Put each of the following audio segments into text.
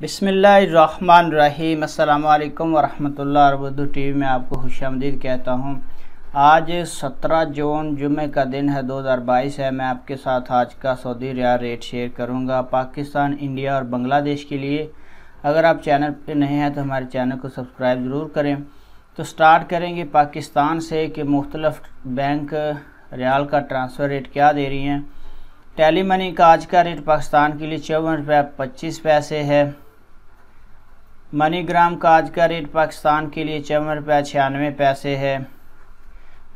बिस्मिल्लाहिर्रहमानिर्रहीम। अस्सलाम वालेकुम वरहमतुल्लाह। उर्दू टीवी में आपको खुशामदीद कहता हूँ। आज 17 जून जुमे का दिन है, 2022 है। मैं आपके साथ आज का सऊदी रियाल रेट शेयर करूँगा पाकिस्तान, इंडिया और बांग्लादेश के लिए। अगर आप चैनल पे नए हैं तो हमारे चैनल को सब्सक्राइब ज़रूर करें। तो स्टार्ट करेंगे पाकिस्तान से कि मुख्तलिफ बैंक रियाल का ट्रांसफ़र रेट क्या दे रही हैं। टेली मनी का आज का रेट पाकिस्तान के लिए 54 रुपये 25 है। मनीग्राम का आज का रेट पाकिस्तान के लिए 54 रुपये 96 है।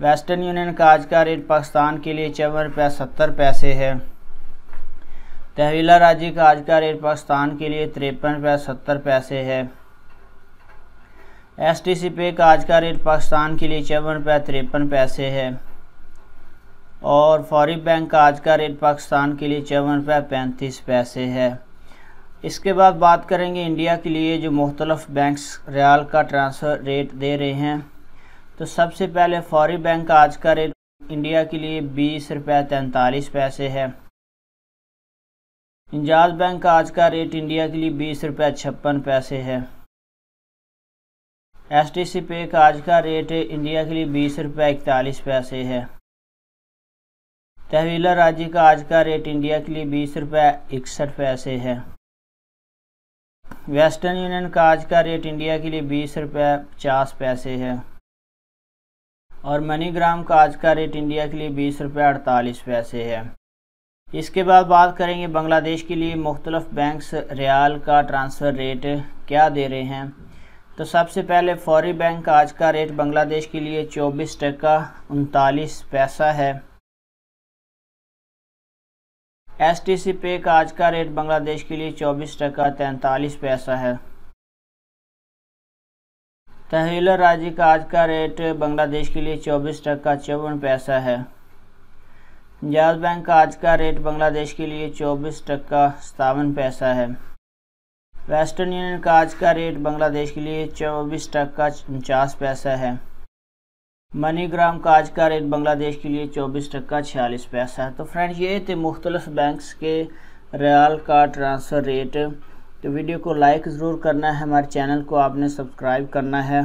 वेस्टर्न यूनियन का आज का रेट पाकिस्तान के लिए 54 रुपये 70 है। तहवीला राजी का आज का रेट पाकिस्तान के लिए 53 रुपये 70 है। STC पे का आज का रेट पाकिस्तान के लिए 54 रुपये 53 है। और फौरी बैंक का आज का रेट पाकिस्तान के लिए 54 रुपये 35 है। इसके बाद बात करेंगे इंडिया के लिए जो मुख्तलिफ बैंक्स रियाल का ट्रांसफ़र रेट दे रहे हैं। तो सबसे पहले फौरी बैंक का आज का रेट इंडिया के लिए 20 रुपये 43 है। इंजाज बैंक का आज का रेट इंडिया के लिए 20 रुपये 56 है। STC पे का आज का रेट इंडिया के लिए 20 रुपये 41 है। तहवीला राजी का आज का रेट इंडिया के लिए 20 रुपये 61 है। वेस्टर्न यूनियन का आज का रेट इंडिया के लिए 20 रुपये 50 है। और मनीग्राम का आज का रेट इंडिया के लिए 20 रुपये 48 है। इसके बाद बात करेंगे बांग्लादेश के लिए मुख्तलिफ बैंक्स रियाल का ट्रांसफ़र रेट क्या दे रहे हैं। तो सबसे पहले फौरी बैंक का आज का रेट बांग्लादेश के लिए 24 टका 39 पैसा है। STC पे का आज का रेट बांग्लादेश के लिए 24 टका 43 पैसा है। तहवीला राजी का आज का रेट बांग्लादेश के लिए 24 टका 54 पैसा है। इंजाज बैंक का आज का रेट बांग्लादेश के लिए 24 टका 57 पैसा है। वेस्टर्न यूनियन का आज का रेट बांग्लादेश के लिए 24 टका 49 पैसा है। मनीग्राम का आज का रेट बांग्लादेश के लिए 24 टका 46 पैसा है। तो फ्रेंड्स, ये थे मुख्तलिफ बैंक्स के रियाल का ट्रांसफ़र रेट। तो वीडियो को लाइक ज़रूर करना है, हमारे चैनल को आपने सब्सक्राइब करना है।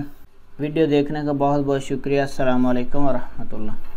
वीडियो देखने का बहुत बहुत शुक्रिया। अस्सलाम वालेकुम वरहमतुल्लाह।